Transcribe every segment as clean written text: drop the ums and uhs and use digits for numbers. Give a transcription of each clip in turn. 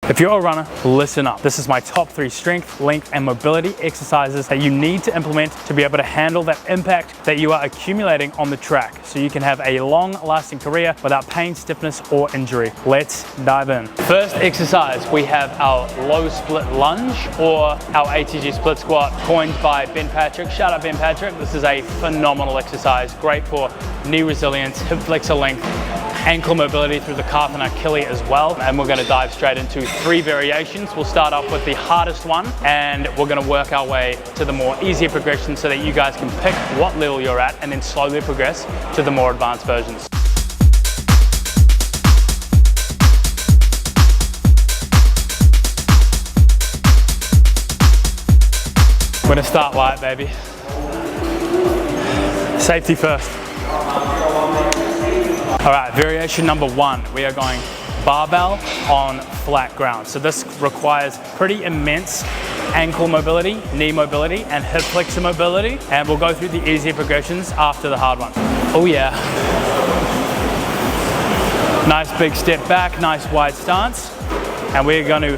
If you're a runner, listen up. This is my top 3 strength, length, and mobility exercises that you need to implement to be able to handle that impact that you are accumulating on the track, so you can have a long-lasting career without pain, stiffness, or injury. Let's dive in. First exercise, we have our low split lunge, or our ATG split squat, coined by Ben Patrick. Shout out Ben Patrick. This is a phenomenal exercise, great for knee resilience, hip flexor length, ankle mobility through the calf and Achilles as well. And we're going to dive straight into 3 variations. We'll start off with the hardest one, and we're going to work our way to the more easier progression so that you guys can pick what level you're at and then slowly progress to the more advanced versions. We're going to start light, baby. Safety first. All right, variation number 1, we are going barbell on flat ground. So this requires pretty immense ankle mobility, knee mobility, and hip flexor mobility. And we'll go through the easier progressions after the hard one. Oh yeah. Nice big step back, nice wide stance. And we're going to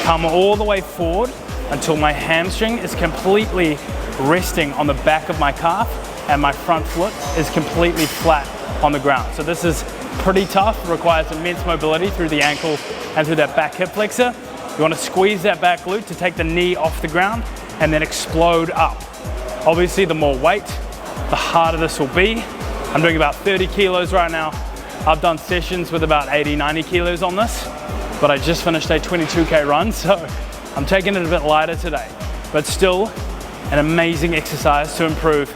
come all the way forward until my hamstring is completely resting on the back of my calf and my front foot is completely flat on the ground. So this is pretty tough, requires immense mobility through the ankle and through that back hip flexor. You want to squeeze that back glute to take the knee off the ground and then explode up. Obviously, the more weight, the harder this will be. I'm doing about 30 kilos right now. I've done sessions with about 80, 90 kilos on this, but I just finished a 22K run, so I'm taking it a bit lighter today, but still an amazing exercise to improve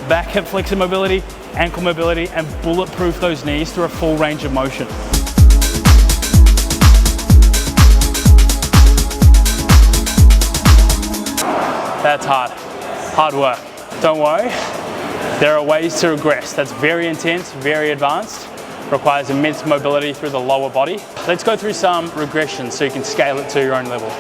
back hip flexor mobility, ankle mobility, and bulletproof those knees through a full range of motion. That's hard work. Don't worry, there are ways to regress. That's very intense, very advanced, requires immense mobility through the lower body. Let's go through some regressions so you can scale it to your own level.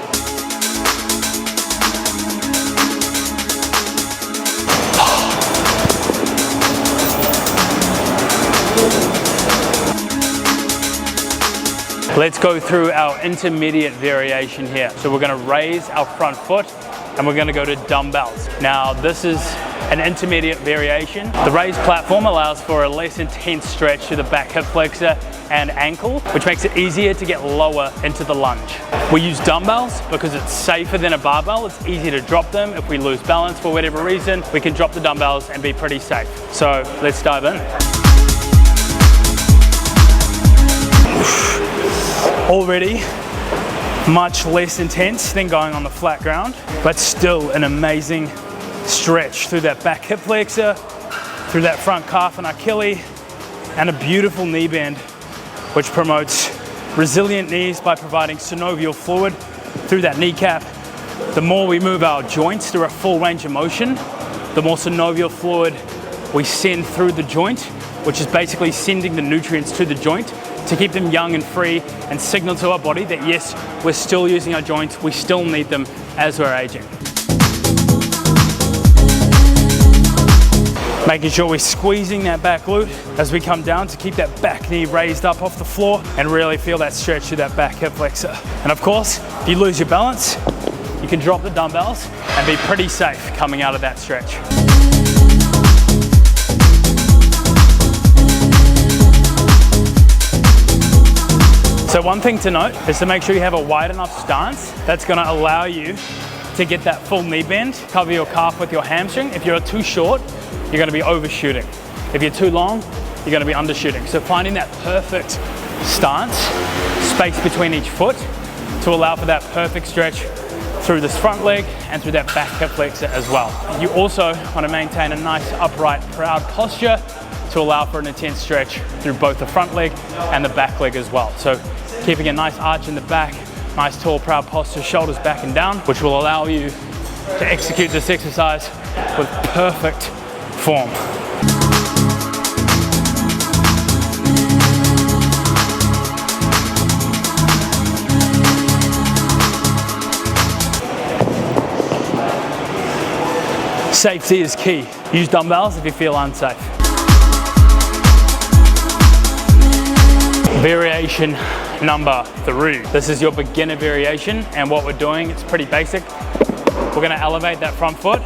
Let's go through our intermediate variation here. So we're going to raise our front foot and we're going to go to dumbbells. Now this is an intermediate variation. The raised platform allows for a less intense stretch to the back hip flexor and ankle, which makes it easier to get lower into the lunge. We use dumbbells because it's safer than a barbell. It's easy to drop them. If we lose balance for whatever reason, we can drop the dumbbells and be pretty safe. So let's dive in. Already much less intense than going on the flat ground, but still an amazing stretch through that back hip flexor, through that front calf and Achilles, and a beautiful knee bend, which promotes resilient knees by providing synovial fluid through that kneecap. The more we move our joints through a full range of motion, the more synovial fluid we send through the joint, which is basically sending the nutrients to the joint to keep them young and free and signal to our body that yes, we're still using our joints, we still need them as we're aging. Making sure we're squeezing that back glute as we come down to keep that back knee raised up off the floor and really feel that stretch through that back hip flexor. And of course, if you lose your balance, you can drop the dumbbells and be pretty safe coming out of that stretch. So one thing to note is to make sure you have a wide enough stance that's going to allow you to get that full knee bend, cover your calf with your hamstring. If you're too short, you're going to be overshooting. If you're too long, you're going to be undershooting. So finding that perfect stance, space between each foot to allow for that perfect stretch through this front leg and through that back hip flexor as well. You also want to maintain a nice upright, proud posture to allow for an intense stretch through both the front leg and the back leg as well. So keeping a nice arch in the back, nice tall, proud posture, shoulders back and down, which will allow you to execute this exercise with perfect form. Safety is key. Use dumbbells if you feel unsafe. Variation number 3. This is your beginner variation, and what we're doing, it's pretty basic. We're gonna elevate that front foot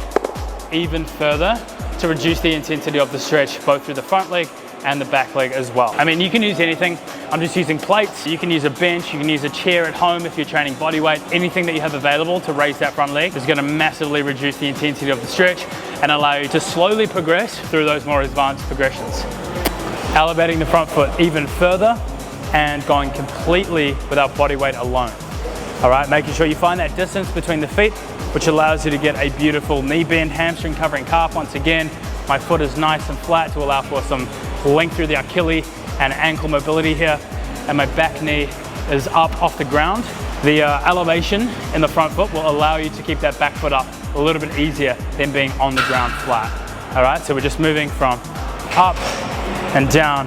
even further to reduce the intensity of the stretch, both through the front leg and the back leg as well. I mean, you can use anything. I'm just using plates. You can use a bench, you can use a chair at home if you're training body weight. Anything that you have available to raise that front leg is gonna massively reduce the intensity of the stretch and allow you to slowly progress through those more advanced progressions. Elevating the front foot even further and going completely without body weight alone. All right, making sure you find that distance between the feet, which allows you to get a beautiful knee bend, hamstring covering calf. Once again, my foot is nice and flat to allow for some length through the Achilles and ankle mobility here. And my back knee is up off the ground. The elevation in the front foot will allow you to keep that back foot up a little bit easier than being on the ground flat. All right, so we're just moving from up and down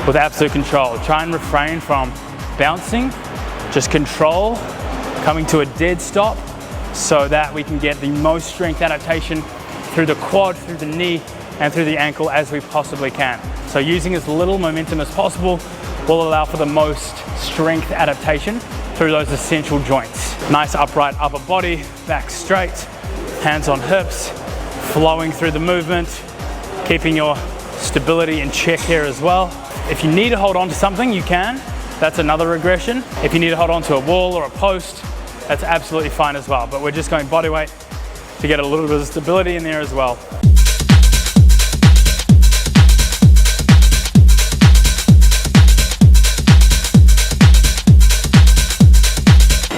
with absolute control. Try and refrain from bouncing, just control, coming to a dead stop so that we can get the most strength adaptation through the quad, through the knee, and through the ankle as we possibly can. So using as little momentum as possible will allow for the most strength adaptation through those essential joints. Nice upright upper body, back straight, hands on hips, flowing through the movement, keeping your stability in check here as well. If you need to hold on to something, you can. That's another regression. If you need to hold on to a wall or a post, that's absolutely fine as well. But we're just going body weight to get a little bit of stability in there as well.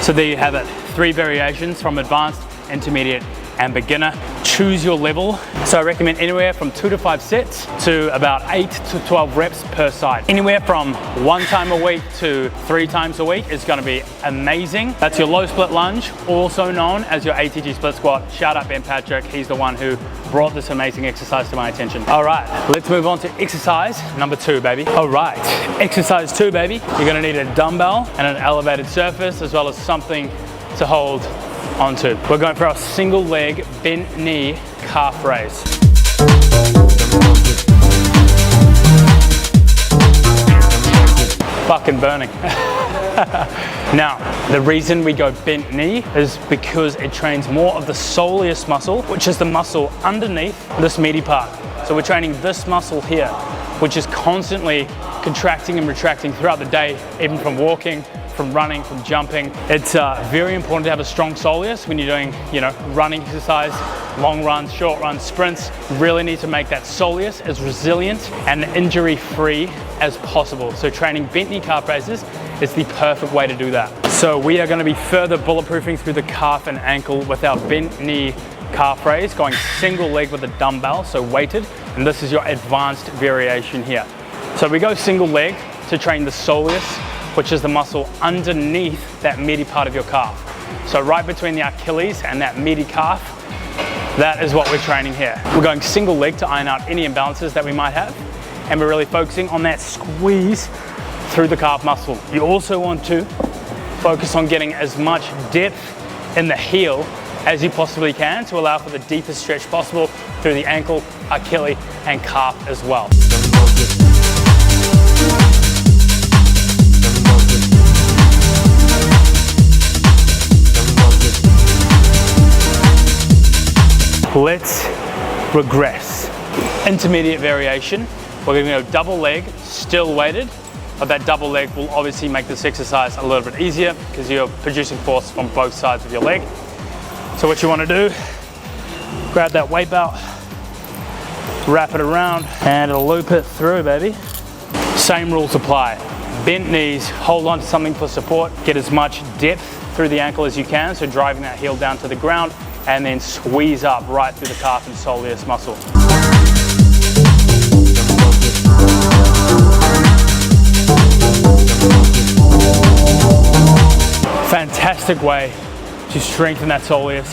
So there you have it, 3 variations from advanced, intermediate, and beginner. Choose your level. So I recommend anywhere from 2 to 5 sets to about 8 to 12 reps per side. Anywhere from 1 time a week to 3 times a week is gonna be amazing. That's your low split lunge, also known as your ATG split squat. Shout out Ben Patrick, he's the one who brought this amazing exercise to my attention. All right, let's move on to exercise number 2, baby. All right, exercise 2, baby. You're gonna need a dumbbell and an elevated surface as well as something to hold onto. We're going for our single leg bent knee calf raise. Fucking burning. Now, the reason we go bent knee is because it trains more of the soleus muscle, which is the muscle underneath this meaty part. So we're training this muscle here, which is constantly contracting and retracting throughout the day, even from walking, from running, from jumping. It's very important to have a strong soleus when you're doing, running exercise, long runs, short runs, sprints. You really need to make that soleus as resilient and injury-free as possible. So training bent knee calf raises is the perfect way to do that. So we are going to be further bulletproofing through the calf and ankle with our bent knee calf raise, going single leg with a dumbbell, so weighted, and this is your advanced variation here. So we go single leg to train the soleus, which is the muscle underneath that meaty part of your calf. So right between the Achilles and that meaty calf, that is what we're training here. We're going single leg to iron out any imbalances that we might have, and we're really focusing on that squeeze through the calf muscle. You also want to focus on getting as much depth in the heel as you possibly can to allow for the deepest stretch possible through the ankle, Achilles, and calf as well. Let's regress. Intermediate variation. We're going to go double leg, still weighted, but that double leg will obviously make this exercise a little bit easier because you're producing force from both sides of your leg. So what you want to do, grab that weight belt, wrap it around, and loop it through, baby. Same rules apply. Bent knees, hold on to something for support, get as much depth through the ankle as you can, so driving that heel down to the ground, and then squeeze up right through the calf and soleus muscle. Fantastic way to strengthen that soleus,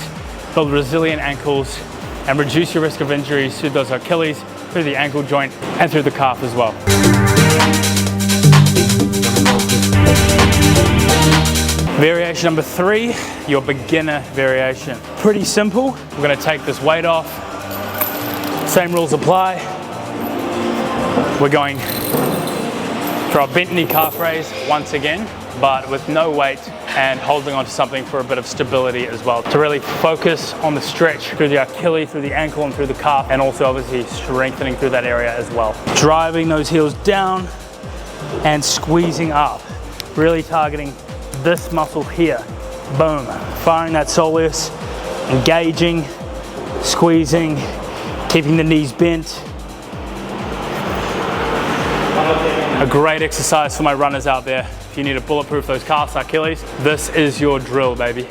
build resilient ankles, and reduce your risk of injuries through those Achilles, through the ankle joint, and through the calf as well. Variation number 3, your beginner variation. Pretty simple. We're going to take this weight off. Same rules apply. We're going for our bent knee calf raise once again. but with no weight and holding onto something for a bit of stability as well, to really focus on the stretch through the Achilles, through the ankle and through the calf, and also obviously strengthening through that area as well. Driving those heels down and squeezing up, really targeting this muscle here. Boom, firing that soleus, engaging, squeezing, keeping the knees bent. A great exercise for my runners out there. If you need to bulletproof those calves, Achilles, this is your drill, baby.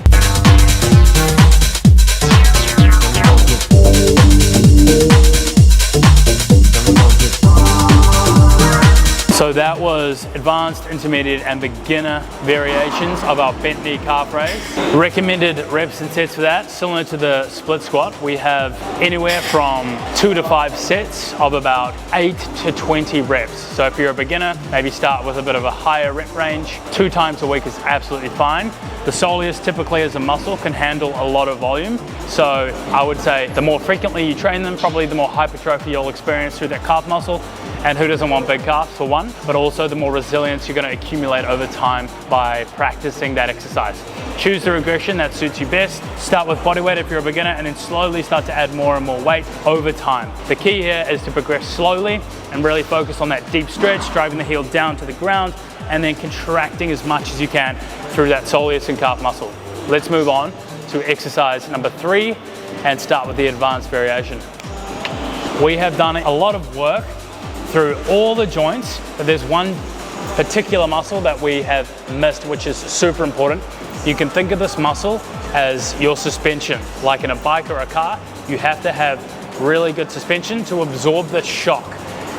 So that was advanced, intermediate and beginner variations of our bent knee calf raise. Recommended reps and sets for that, similar to the split squat, we have anywhere from 2 to 5 sets of about 8 to 20 reps. So if you're a beginner, maybe start with a bit of a higher rep range. 2 times a week is absolutely fine. The soleus typically as a muscle can handle a lot of volume. So I would say the more frequently you train them, probably the more hypertrophy you'll experience through that calf muscle. And who doesn't want big calves for one, but also the more resilience you're going to accumulate over time by practicing that exercise. Choose the regression that suits you best. Start with body weight if you're a beginner, and then slowly start to add more and more weight over time. The key here is to progress slowly and really focus on that deep stretch, driving the heel down to the ground, and then contracting as much as you can through that soleus and calf muscle. Let's move on to exercise number 3 and start with the advanced variation. We have done a lot of work through all the joints, but there's one particular muscle that we have missed, which is super important. You can think of this muscle as your suspension. Like in a bike or a car, you have to have really good suspension to absorb the shock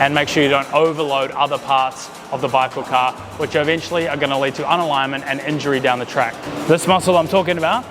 and make sure you don't overload other parts of the bike or car, which eventually are going to lead to unalignment and injury down the track. This muscle I'm talking about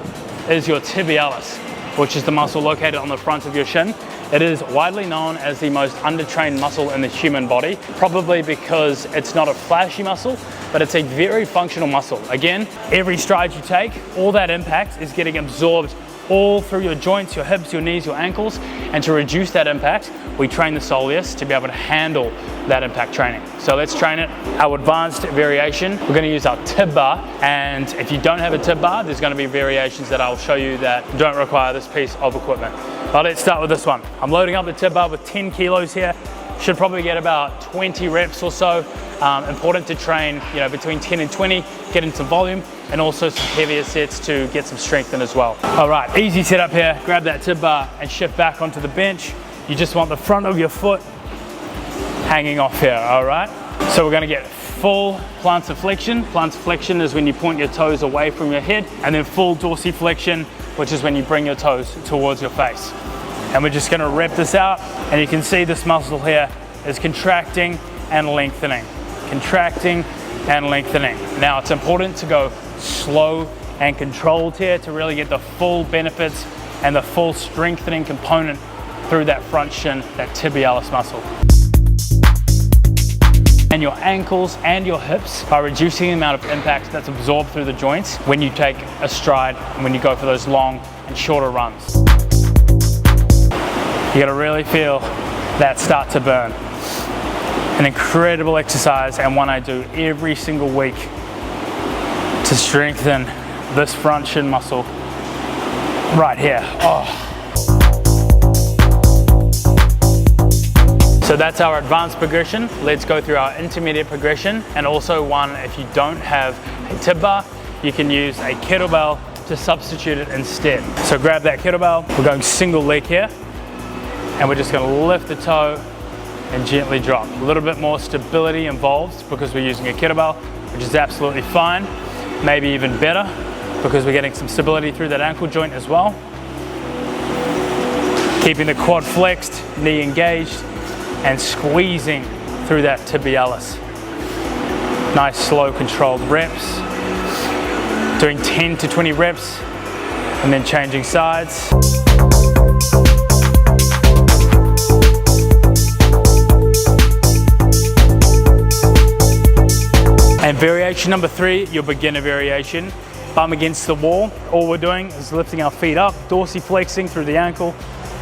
is your tibialis, which is the muscle located on the front of your shin. It is widely known as the most undertrained muscle in the human body, probably because it's not a flashy muscle, but it's a very functional muscle. Again, every stride you take, all that impact is getting absorbed all through your joints, your hips, your knees, your ankles, and to reduce that impact, we train the soleus to be able to handle that impact training. So let's train it. Our advanced variation, we're going to use our tib bar, and if you don't have a tib bar, there's going to be variations that I'll show you that don't require this piece of equipment. But let's start with this one. I'm loading up the tib bar with 10 kilos here. Should probably get about 20 reps or so. Important to train, between 10 and 20, get in some volume, and also some heavier sets to get some strength in as well. All right, easy setup here. Grab that tib bar and shift back onto the bench. You just want the front of your foot hanging off here, all right? So we're gonna get full plantar flexion. Plantar flexion is when you point your toes away from your head, and then full dorsiflexion, which is when you bring your toes towards your face. And we're just gonna rep this out, and you can see this muscle here is contracting and lengthening. Contracting and lengthening. Now it's important to go slow and controlled here to really get the full benefits and the full strengthening component through that front shin, that tibialis muscle. And your ankles and your hips by reducing the amount of impact that's absorbed through the joints when you take a stride and when you go for those long and shorter runs. You gotta really feel that start to burn. An incredible exercise, and one I do every single week to strengthen this front shin muscle right here. Oh. So that's our advanced progression. Let's go through our intermediate progression, and also one, if you don't have a tib bar, you can use a kettlebell to substitute it instead. So grab that kettlebell, we're going single leg here, and we're just gonna lift the toe and gently drop. A little bit more stability involved because we're using a kettlebell, which is absolutely fine. Maybe even better because we're getting some stability through that ankle joint as well. Keeping the quad flexed, knee engaged, and squeezing through that tibialis. Nice, slow, controlled reps. Doing 10 to 20 reps, and then changing sides. And variation number 3, your beginner variation. Bum against the wall. All we're doing is lifting our feet up, dorsiflexing through the ankle,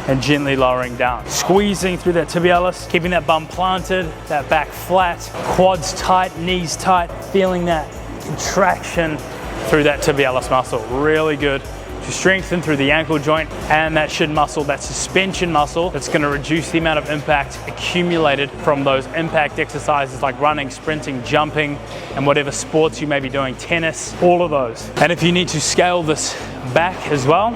and gently lowering down. Squeezing through that tibialis, keeping that bum planted, that back flat, quads tight, knees tight, feeling that contraction through that tibialis muscle. Really good to strengthen through the ankle joint and that shin muscle, that suspension muscle that's going to reduce the amount of impact accumulated from those impact exercises like running, sprinting, jumping, and whatever sports you may be doing, tennis, all of those. And if you need to scale this back as well,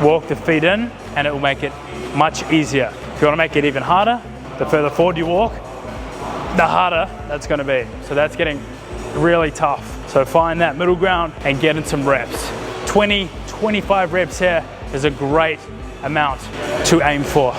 walk the feet in and it will make it much easier. If you want to make it even harder, the further forward you walk, the harder that's going to be. So that's getting really tough. So find that middle ground and get in some reps. 20, 25 reps here is a great amount to aim for.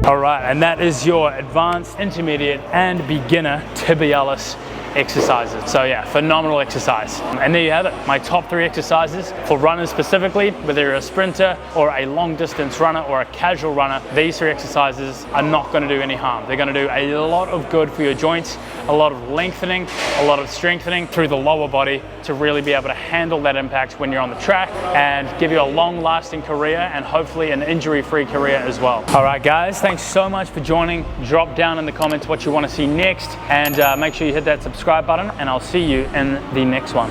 All right, and that is your advanced, intermediate, and beginner tibialis exercises. So yeah, phenomenal exercise. And there you have it, my top 3 exercises for runners specifically, whether you're a sprinter or a long distance runner or a casual runner. These 3 exercises are not going to do any harm. They're going to do a lot of good for your joints, a lot of lengthening, a lot of strengthening through the lower body to really be able to handle that impact when you're on the track and give you a long lasting career and hopefully an injury-free career as well. All right guys, thanks so much for joining. Drop down in the comments what you want to see next and make sure you hit that subscribe button and I'll see you in the next one.